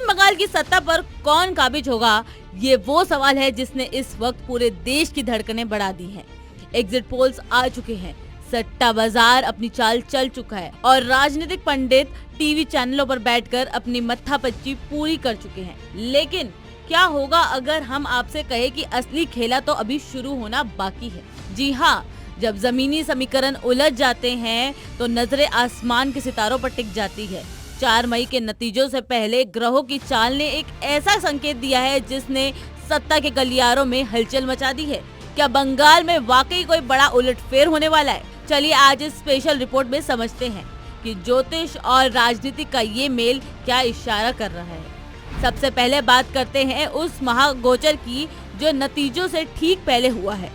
पश्चिम बंगाल की सत्ता पर कौन काबिज होगा, ये वो सवाल है जिसने इस वक्त पूरे देश की धड़कनें बढ़ा दी हैं। एग्जिट पोल्स आ चुके हैं, सट्टा बाजार अपनी चाल चल चुका है और राजनीतिक पंडित टीवी चैनलों पर बैठकर अपनी मत्थापच्ची पूरी कर चुके हैं। लेकिन क्या होगा अगर हम आपसे कहे कि असली खेला तो अभी शुरू होना बाकी है। जी हाँ, जब जमीनी समीकरण उलझ जाते हैं तो नजरें आसमान के सितारों पर टिक जाती है। 4 मई के नतीजों से पहले ग्रहों की चाल ने एक ऐसा संकेत दिया है जिसने सत्ता के गलियारों में हलचल मचा दी है। क्या बंगाल में वाकई कोई बड़ा उलटफेर होने वाला है? चलिए आज इस स्पेशल रिपोर्ट में समझते हैं कि ज्योतिष और राजनीति का ये मेल क्या इशारा कर रहा है। सबसे पहले बात करते हैं उस महागोचर की जो नतीजों से ठीक पहले हुआ है।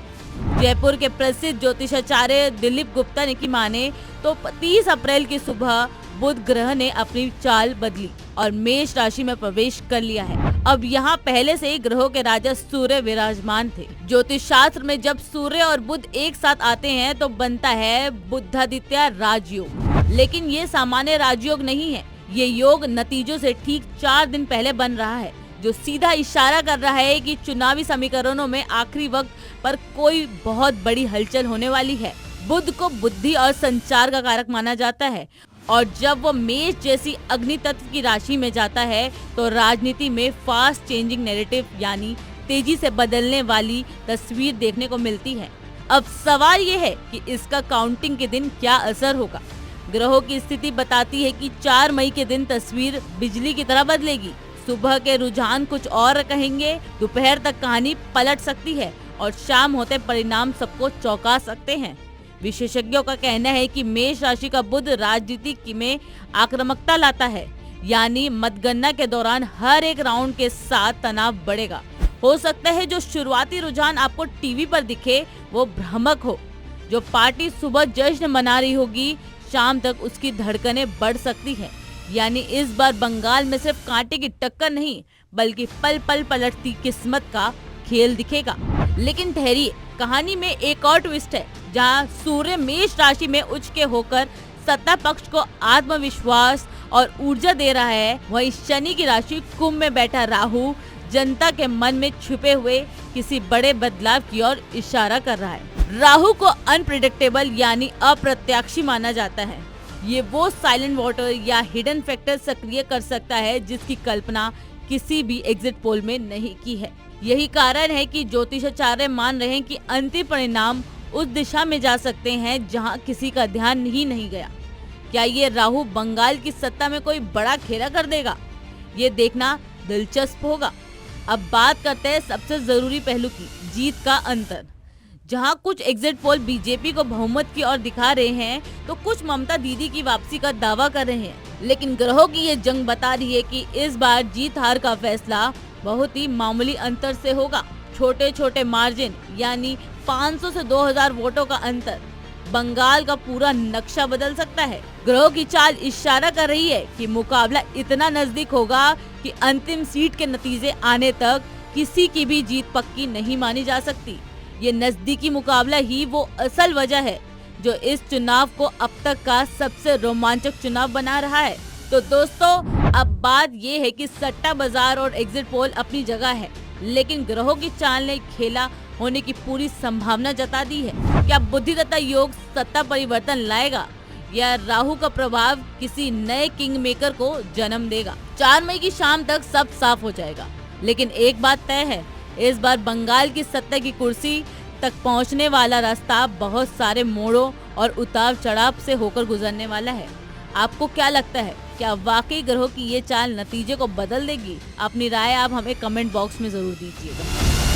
जयपुर के प्रसिद्ध ज्योतिषाचार्य दिलीप गुप्ता ने की माने तो 30 अप्रैल की सुबह बुध ग्रह ने अपनी चाल बदली और मेष राशि में प्रवेश कर लिया है। अब यहाँ पहले से ही ग्रहों के राजा सूर्य विराजमान थे। ज्योतिष शास्त्र में जब सूर्य और बुध एक साथ आते हैं तो बनता है बुधादित्य राजयोग। लेकिन ये सामान्य राजयोग नहीं है, ये योग नतीजों से ठीक 4 दिन पहले बन रहा है, जो सीधा इशारा कर रहा है कि चुनावी समीकरणों में आखिरी वक्त पर कोई बहुत बड़ी हलचल होने वाली है। बुध को बुद्धि और संचार का कारक माना जाता है और जब वो मेष जैसी अग्नि तत्व की राशि में जाता है तो राजनीति में फास्ट चेंजिंग नैरेटिव यानी तेजी से बदलने वाली तस्वीर देखने को मिलती है। अब सवाल ये है कि इसका काउंटिंग के दिन क्या असर होगा। ग्रहों की स्थिति बताती है कि 4 मई के दिन तस्वीर बिजली की तरह बदलेगी। सुबह के रुझान कुछ और कहेंगे, दोपहर तक कहानी पलट सकती है और शाम होते परिणाम सबको चौंका सकते हैं। विशेषज्ञों का कहना है कि मेष राशि का बुध राजनीति में आक्रामकता लाता है, यानी मतगणना के दौरान हर एक राउंड के साथ तनाव बढ़ेगा। हो सकता है जो शुरुआती रुझान आपको टीवी पर दिखे वो भ्रामक हो। जो पार्टी सुबह जश्न मना रही होगी, शाम तक उसकी धड़कनें बढ़ सकती है। यानी इस बार बंगाल में सिर्फ कांटे की टक्कर नहीं बल्कि पल पल पलटती किस्मत का खेल दिखेगा। लेकिन ठहरिए, कहानी में एक और ट्विस्ट है। जहां सूर्य मेष राशि में उच्च के होकर सत्ता पक्ष को आत्मविश्वास और ऊर्जा दे रहा है, वहीं शनि की राशि कुंभ में बैठा राहु जनता के मन में छुपे हुए किसी बड़े बदलाव की ओर इशारा कर रहा है। राहु को अनप्रिडिक्टेबल यानी अप्रत्याशी माना जाता है। ये वो साइलेंट वोटर या हिडन फैक्टर सक्रिय कर सकता है जिसकी कल्पना किसी भी एग्जिट पोल में नहीं की है। यही कारण है कि ज्योतिषाचार्य मान रहे हैं कि अंतिम परिणाम उस दिशा में जा सकते हैं जहां किसी का ध्यान ही नहीं गया। क्या ये राहु बंगाल की सत्ता में कोई बड़ा खेला कर देगा? ये देखना दिलचस्प होगा। अब बात करते हैं सबसे जरूरी पहलू की, जीत का अंतर। जहां कुछ एग्जिट पोल बीजेपी को बहुमत की ओर दिखा रहे हैं तो कुछ ममता दीदी की वापसी का दावा कर रहे हैं। लेकिन ग्रहों की ये जंग बता रही है कि इस बार जीत हार का फैसला बहुत ही मामूली अंतर से होगा। छोटे छोटे मार्जिन यानी 500 से 2000 वोटों का अंतर बंगाल का पूरा नक्शा बदल सकता है। ग्रहों की चाल इशारा कर रही है कि मुकाबला इतना नजदीक होगा कि अंतिम सीट के नतीजे आने तक किसी की भी जीत पक्की नहीं मानी जा सकती। ये नजदीकी मुकाबला ही वो असल वजह है जो इस चुनाव को अब तक का सबसे रोमांचक चुनाव बना रहा है। तो दोस्तों, अब बात ये है कि सट्टा बाजार और एग्जिट पोल अपनी जगह है, लेकिन ग्रहों की चाल ने खेला होने की पूरी संभावना जता दी है। क्या बुद्धिदत्ता योग सत्ता परिवर्तन लाएगा या राहु का प्रभाव किसी नए किंग मेकर को जन्म देगा? 4 मई की शाम तक सब साफ हो जाएगा। लेकिन एक बात तय है, इस बार बंगाल की सत्ता की कुर्सी तक पहुंचने वाला रास्ता बहुत सारे मोड़ों और उतार चढ़ाव से होकर गुजरने वाला है। आपको क्या लगता है, क्या वाकई ग्रहों की ये चाल नतीजे को बदल देगी? अपनी राय आप हमें कमेंट बॉक्स में जरूर दीजिएगा।